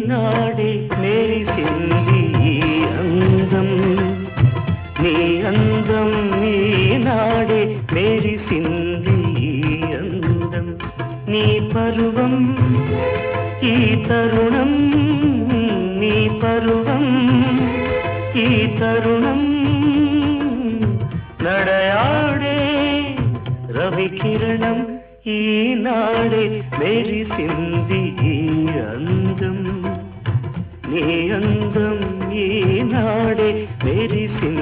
ఈనాడే మెరిసింది ఈ అందం నీ అందం ఈనాడే మెరిసింది ఈ అందం నీ పరువం ఈ తరుణం నీ పరువం ఈ తరుణం నడయాడే రవికిరణం ఈనాడే మెరిసింది ఈ అందం నీ అందం ఈనాడే మెరిసింది